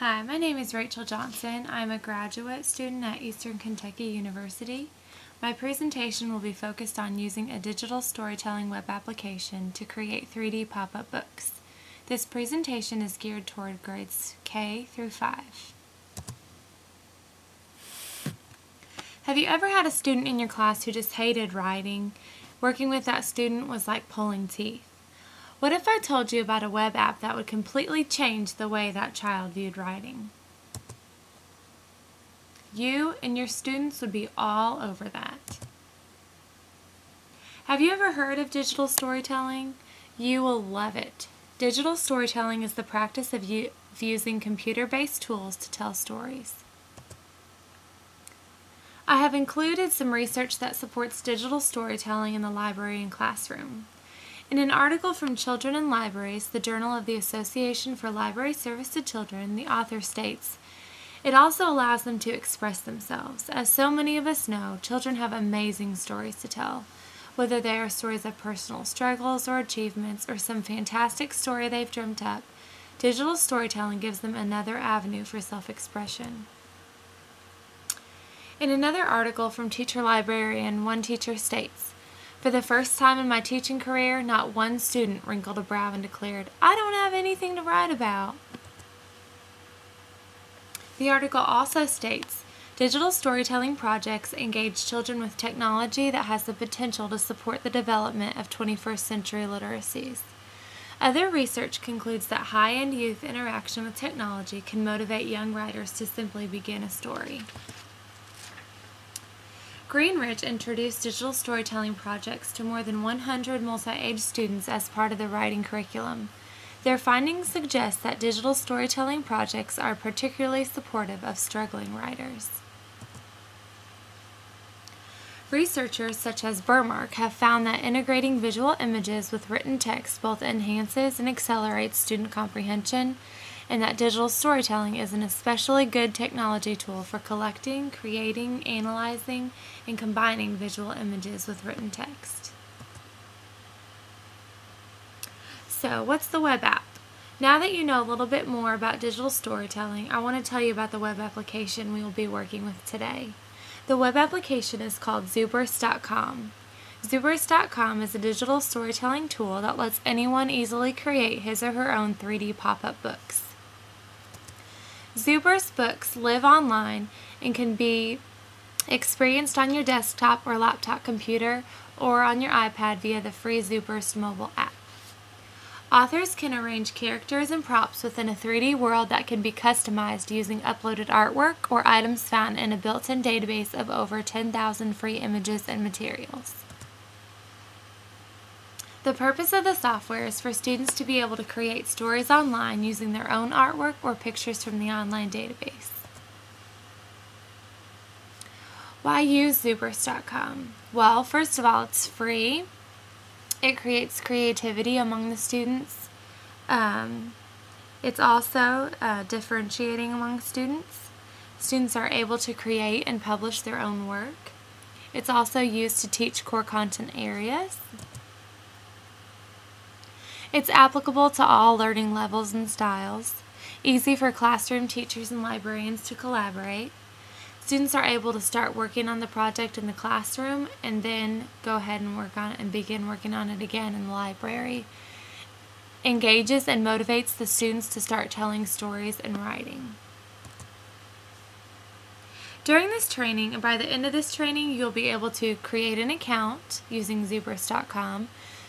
Hi, my name is Rachel Johnson. I'm a graduate student at Eastern Kentucky University. My presentation will be focused on using a digital storytelling web application to create 3D pop-up books. This presentation is geared toward grades K through 5. Have you ever had a student in your class who just hated writing? Working with that student was like pulling teeth. What if I told you about a web app that would completely change the way that child viewed writing? You and your students would be all over that. Have you ever heard of digital storytelling? You will love it. Digital storytelling is the practice of using computer-based tools to tell stories. I have included some research that supports digital storytelling in the library and classroom. In an article from Children in Libraries, the Journal of the Association for Library Service to Children, the author states, "It also allows them to express themselves. As so many of us know, children have amazing stories to tell. Whether they are stories of personal struggles or achievements or some fantastic story they've dreamt up, digital storytelling gives them another avenue for self-expression." In another article from Teacher Librarian, one teacher states, "For the first time in my teaching career, not one student wrinkled a brow and declared, 'I don't have anything to write about.'" The article also states, "Digital storytelling projects engage children with technology that has the potential to support the development of 21st century literacies." Other research concludes that high-end youth interaction with technology can motivate young writers to simply begin a story. Greenridge introduced digital storytelling projects to more than 100 multi-age students as part of the writing curriculum. Their findings suggest that digital storytelling projects are particularly supportive of struggling writers. Researchers such as Burmark have found that integrating visual images with written text both enhances and accelerates student comprehension, and that digital storytelling is an especially good technology tool for collecting, creating, analyzing, and combining visual images with written text. So, what's the web app? Now that you know a little bit more about digital storytelling, I want to tell you about the web application we will be working with today. The web application is called zooburst.com. Zooburst.com is a digital storytelling tool that lets anyone easily create his or her own 3D pop-up books. zooburst books live online and can be experienced on your desktop or laptop computer or on your iPad via the free zooburst mobile app. Authors can arrange characters and props within a 3D world that can be customized using uploaded artwork or items found in a built-in database of over 10,000 free images and materials. The purpose of the software is for students to be able to create stories online using their own artwork or pictures from the online database. Why use zooburst.com? Well, first of all, it's free. It creates creativity among the students. It's also differentiating among students. Students are able to create and publish their own work. It's also used to teach core content areas. It's applicable to all learning levels and styles, easy for classroom teachers and librarians to collaborate. Students are able to start working on the project in the classroom and then go ahead and work on it and begin working on it again in the library. Engages and motivates the students to start telling stories and writing. During this training, and by the end of this training, you'll be able to create an account using zooburst.com,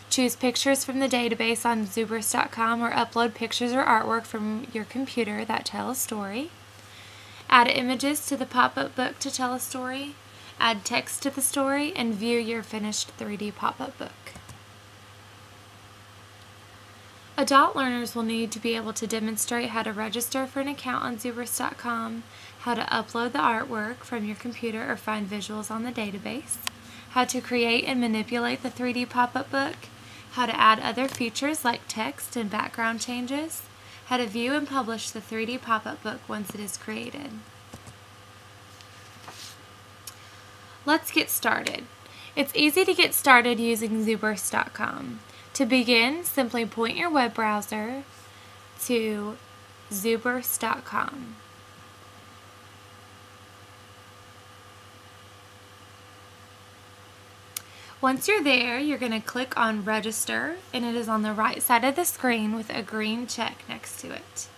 choose pictures from the database on zooburst.com or upload pictures or artwork from your computer that tell a story, add images to the pop-up book to tell a story, add text to the story, and view your finished 3D pop-up book. Adult learners will need to be able to demonstrate how to register for an account on zooburst.com, how to upload the artwork from your computer or find visuals on the database, how to create and manipulate the 3D pop-up book, how to add other features like text and background changes, how to view and publish the 3D pop-up book once it is created. Let's get started. It's easy to get started using zooburst.com. To begin, simply point your web browser to zooburst.com. Once you're there, you're going to click on Register, and it is on the right side of the screen with a green check next to it.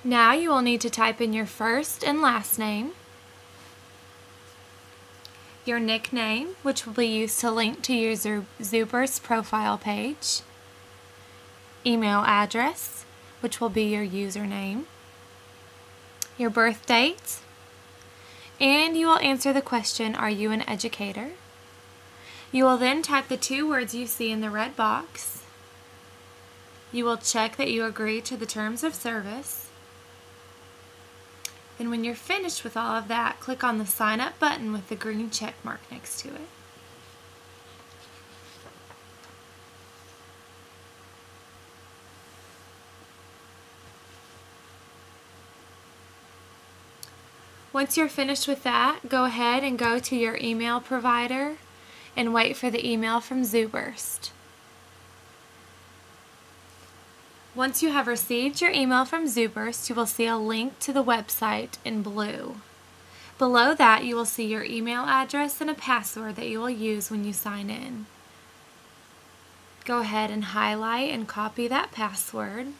Now you will need to type in your first and last name, your nickname, which will be used to link to your zooburst profile page, email address, which will be your username, your birth date, and you will answer the question, are you an educator? You will then type the 2 words you see in the red box. You will check that you agree to the terms of service. Then when you're finished with all of that, click on the Sign Up button with the green check mark next to it. Once you're finished with that, go ahead and go to your email provider and wait for the email from zooburst. Once you have received your email from zooburst, you will see a link to the website in blue. Below that, you will see your email address and a password that you will use when you sign in. Go ahead and highlight and copy that password.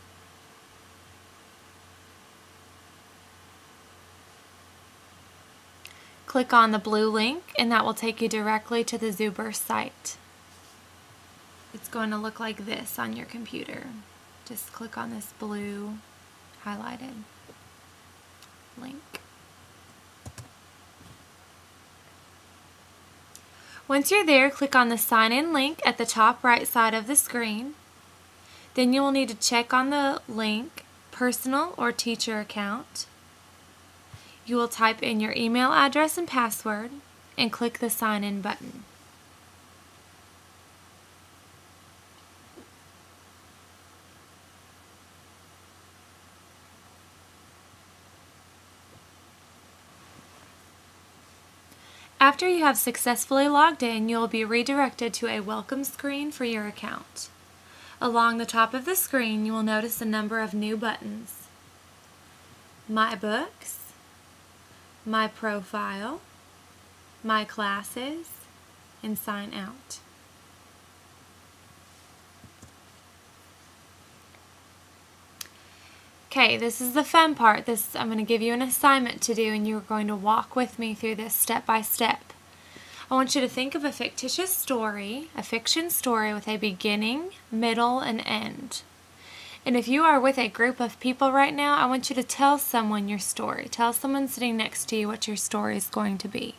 Click on the blue link, and that will take you directly to the zooburst site. It's going to look like this on your computer. Just click on this blue highlighted link. Once you're there, click on the Sign In link at the top right side of the screen. Then you will need to check on the link, Personal or Teacher Account. You will type in your email address and password and click the Sign In button. After you have successfully logged in, you will be redirected to a welcome screen for your account. Along the top of the screen, you will notice a number of new buttons: My Books, My Profile, My Classes, and Sign Out. Okay, this is the fun part. I'm going to give you an assignment to do, and you're going to walk with me through this step by step. I want you to think of a fictitious story, a fiction story with a beginning, middle, and end. And if you are with a group of people right now, I want you to tell someone your story. Tell someone sitting next to you what your story is going to be.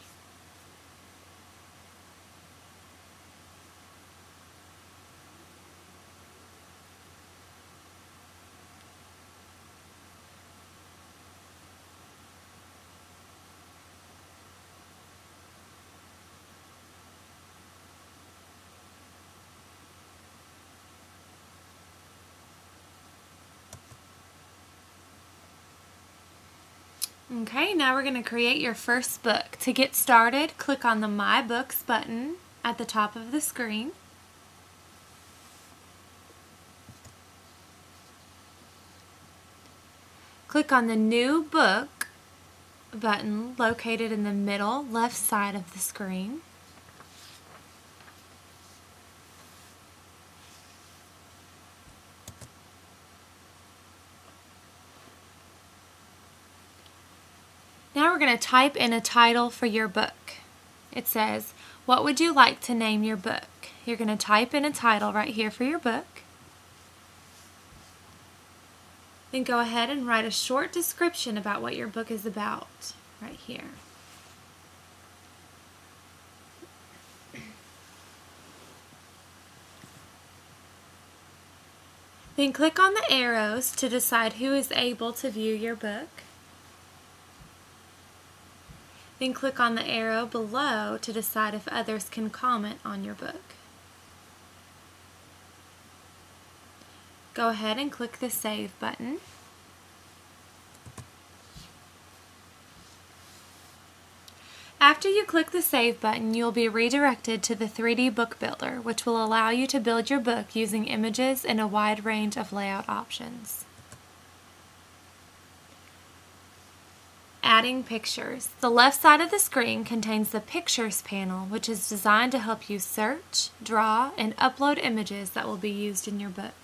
Okay, now we're going to create your first book. To get started, click on the My Books button at the top of the screen. Click on the New Book button located in the middle left side of the screen. Now we're going to type in a title for your book. It says, what would you like to name your book? You're going to type in a title right here for your book. Then go ahead and write a short description about what your book is about right here. Then click on the arrows to decide who is able to view your book. Then click on the arrow below to decide if others can comment on your book. Go ahead and click the Save button. After you click the Save button, you'll be redirected to the 3D Book Builder, which will allow you to build your book using images and a wide range of layout options. Adding pictures. The left side of the screen contains the Pictures panel, which is designed to help you search, draw, and upload images that will be used in your book.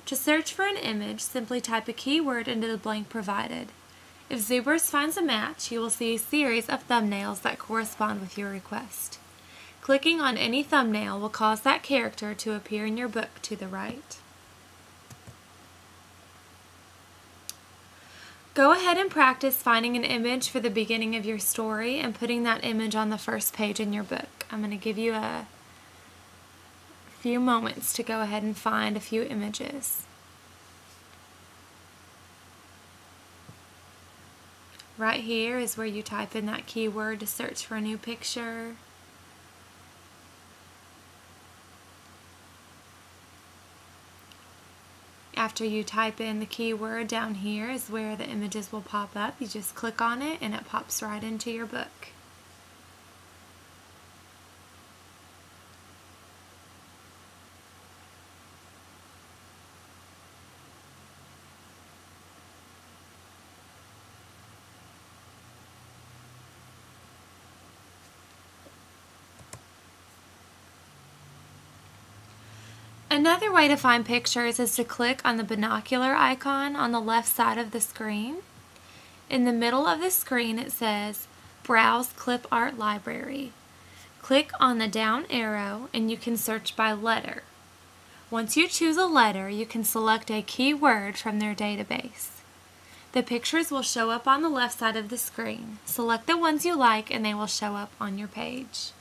To search for an image, simply type a keyword into the blank provided. If zooburst finds a match, you will see a series of thumbnails that correspond with your request. Clicking on any thumbnail will cause that character to appear in your book to the right. Go ahead and practice finding an image for the beginning of your story and putting that image on the first page in your book. I'm going to give you a few moments to go ahead and find a few images. Right here is where you type in that keyword to search for a new picture. After you type in the keyword, down here is where the images will pop up. You just click on it and it pops right into your book. Another way to find pictures is to click on the binocular icon on the left side of the screen. In the middle of the screen it says Browse Clip Art Library. Click on the down arrow and you can search by letter. Once you choose a letter, you can select a keyword from their database. The pictures will show up on the left side of the screen. Select the ones you like and they will show up on your page.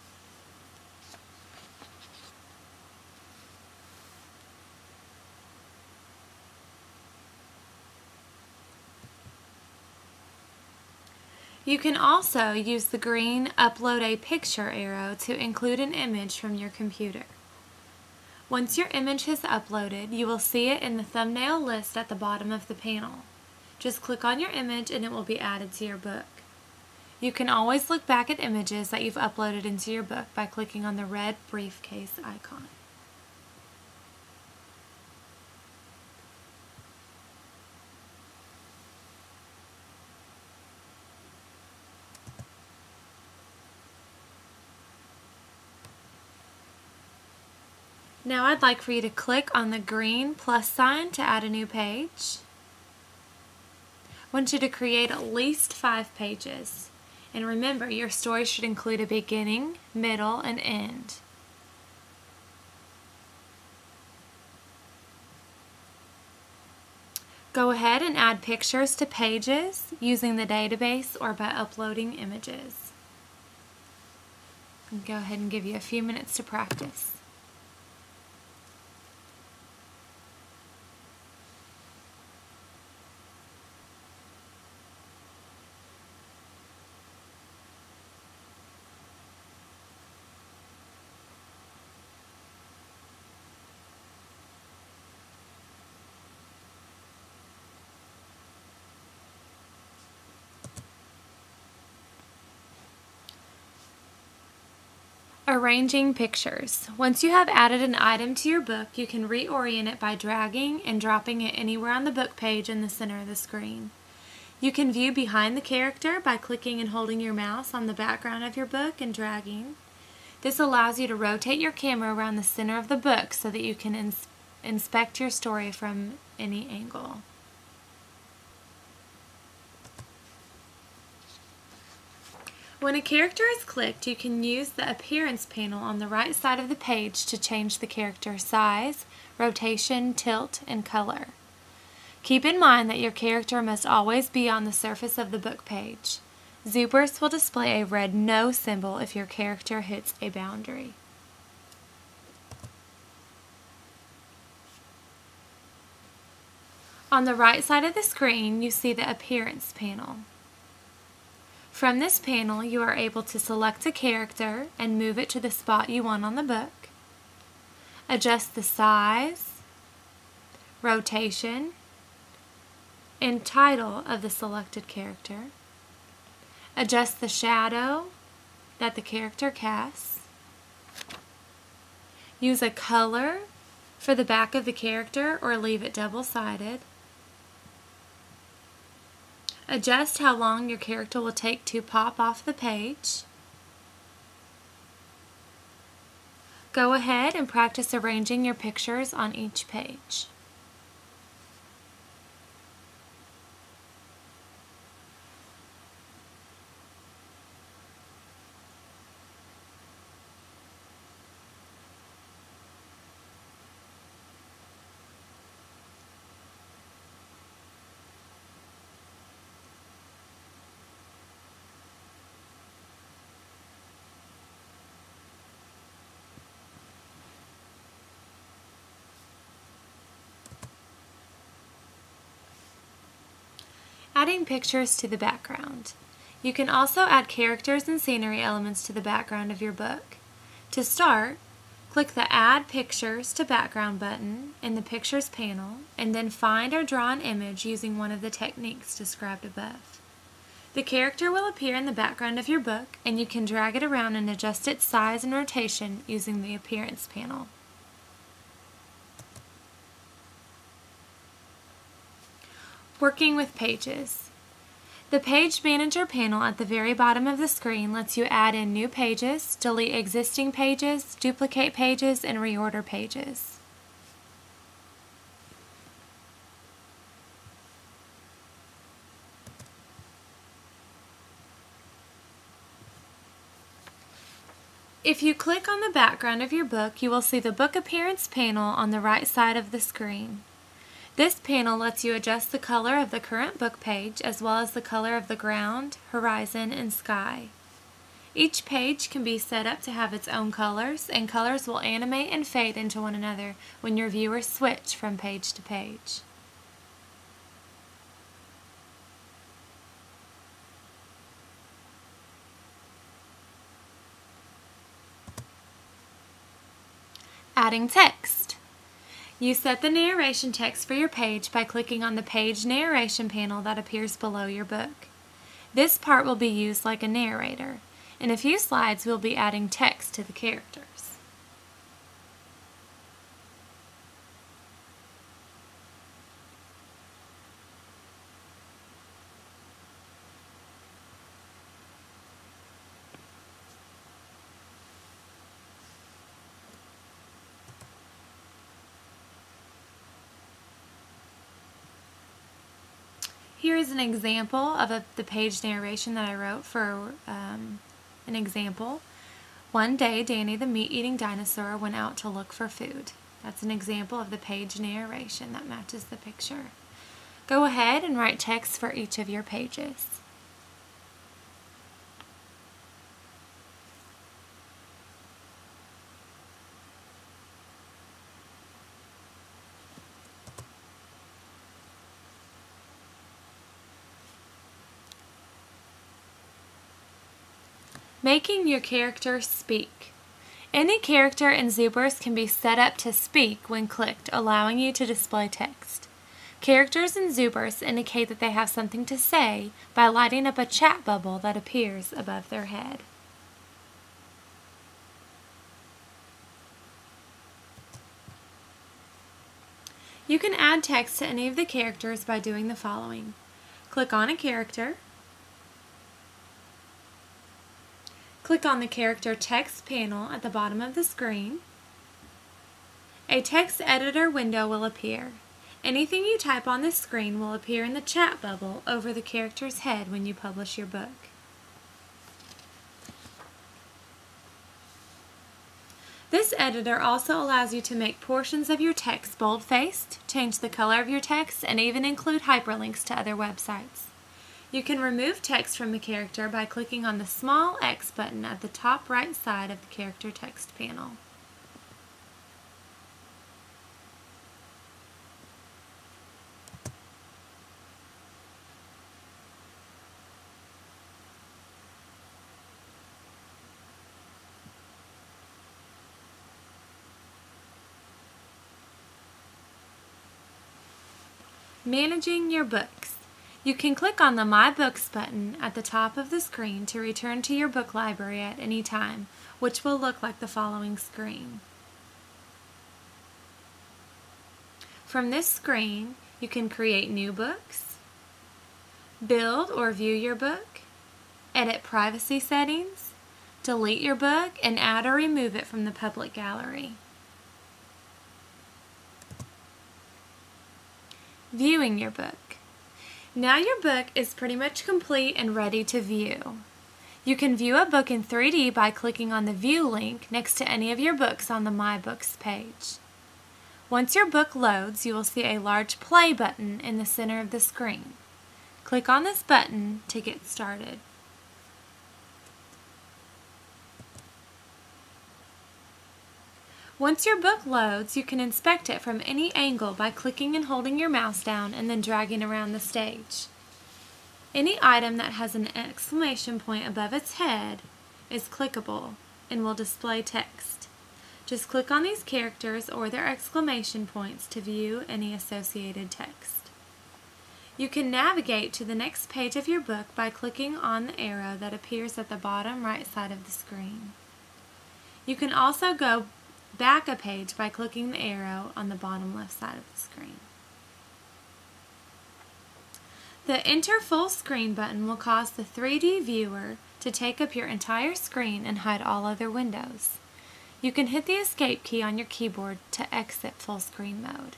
You can also use the green Upload a Picture arrow to include an image from your computer. Once your image is uploaded, you will see it in the thumbnail list at the bottom of the panel. Just click on your image and it will be added to your book. You can always look back at images that you've uploaded into your book by clicking on the red briefcase icon. Now I'd like for you to click on the green plus sign to add a new page. I want you to create at least 5 pages. And remember, your story should include a beginning, middle, and end. Go ahead and add pictures to pages using the database or by uploading images. And go ahead and give you a few minutes to practice. Arranging pictures. Once you have added an item to your book, you can reorient it by dragging and dropping it anywhere on the book page in the center of the screen. You can view behind the character by clicking and holding your mouse on the background of your book and dragging. This allows you to rotate your camera around the center of the book so that you can inspect your story from any angle. When a character is clicked, you can use the Appearance panel on the right side of the page to change the character's size, rotation, tilt, and color. Keep in mind that your character must always be on the surface of the book page. zooburst will display a red No symbol if your character hits a boundary. On the right side of the screen, you see the Appearance panel. From this panel, you are able to select a character and move it to the spot you want on the book, adjust the size, rotation, and title of the selected character. Adjust the shadow that the character casts. Use a color for the back of the character or leave it double-sided. Adjust how long your character will take to pop off the page. Go ahead and practice arranging your pictures on each page. Adding pictures to the background. You can also add characters and scenery elements to the background of your book. To start, click the Add Pictures to Background button in the Pictures panel, and then find or draw an image using one of the techniques described above. The character will appear in the background of your book, and you can drag it around and adjust its size and rotation using the Appearance panel. Working with pages. The Page Manager panel at the very bottom of the screen lets you add in new pages, delete existing pages, duplicate pages, and reorder pages. If you click on the background of your book, you will see the Book Appearance panel on the right side of the screen. This panel lets you adjust the color of the current book page as well as the color of the ground, horizon, and sky. Each page can be set up to have its own colors, and colors will animate and fade into one another when your viewers switch from page to page. Adding text. You set the narration text for your page by clicking on the Page Narration panel that appears below your book. This part will be used like a narrator. In a few slides, we'll be adding text to the characters. Here is an example of the page narration that I wrote for an example. One day, Danny the meat-eating dinosaur went out to look for food. That's an example of the page narration that matches the picture. Go ahead and write text for each of your pages. Making your character speak. Any character in zooburst can be set up to speak when clicked, allowing you to display text. Characters in zooburst indicate that they have something to say by lighting up a chat bubble that appears above their head. You can add text to any of the characters by doing the following. Click on a character. Click on the Character Text panel at the bottom of the screen. A text editor window will appear. Anything you type on this screen will appear in the chat bubble over the character's head when you publish your book. This editor also allows you to make portions of your text bold-faced, change the color of your text, and even include hyperlinks to other websites. You can remove text from the character by clicking on the small X button at the top right side of the Character Text panel. Managing your books. You can click on the My Books button at the top of the screen to return to your book library at any time, which will look like the following screen. From this screen, you can create new books, build or view your book, edit privacy settings, delete your book, and add or remove it from the public gallery. Viewing your book. Now your book is pretty much complete and ready to view. You can view a book in 3D by clicking on the View link next to any of your books on the My Books page. Once your book loads, you will see a large Play button in the center of the screen. Click on this button to get started. Once your book loads, you can inspect it from any angle by clicking and holding your mouse down and then dragging around the stage. Any item that has an exclamation point above its head is clickable and will display text. Just click on these characters or their exclamation points to view any associated text. You can navigate to the next page of your book by clicking on the arrow that appears at the bottom right side of the screen. You can also go back a page by clicking the arrow on the bottom left side of the screen. The Enter Full Screen button will cause the 3D viewer to take up your entire screen and hide all other windows. You can hit the Escape key on your keyboard to exit full screen mode.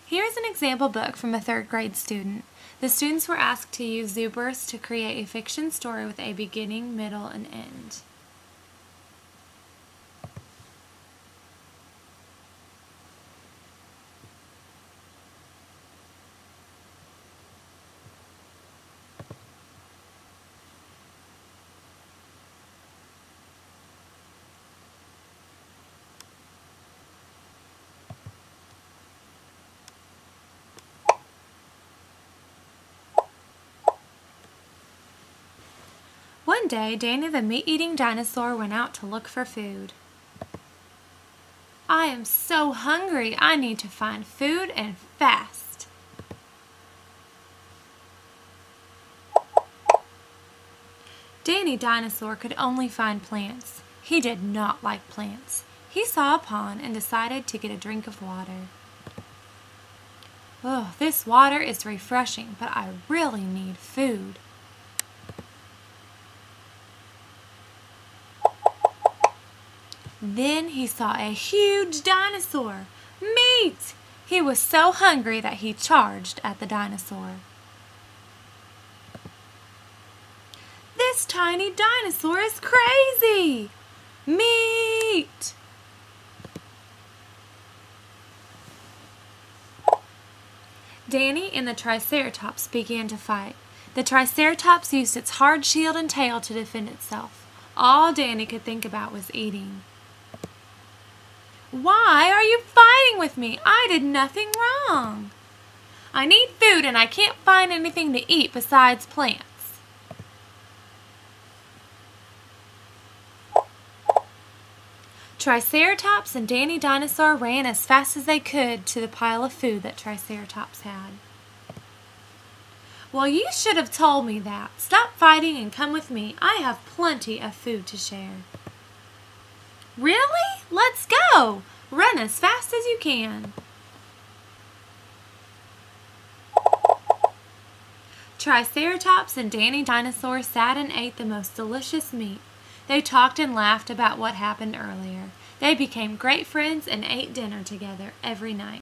Here is an example book from a 3rd grade student. The students were asked to use zooburst to create a fiction story with a beginning, middle, and end. One day, Danny the meat-eating dinosaur went out to look for food. I am so hungry, I need to find food and fast. Danny Dinosaur could only find plants. He did not like plants. He saw a pond and decided to get a drink of water. Oh, this water is refreshing, but I really need food. Then he saw a huge dinosaur. Meat! He was so hungry that he charged at the dinosaur. This tiny dinosaur is crazy! Meat! Danny and the Triceratops began to fight. The Triceratops used its hard shield and tail to defend itself. All Danny could think about was eating. Why are you fighting with me? I did nothing wrong. I need food and I can't find anything to eat besides plants. Triceratops and Danny Dinosaur ran as fast as they could to the pile of food that Triceratops had. Well, you should have told me that. Stop fighting and come with me. I have plenty of food to share. Really? Let's go! Run as fast as you can. Triceratops and Danny Dinosaur sat and ate the most delicious meat. They talked and laughed about what happened earlier. They became great friends and ate dinner together every night.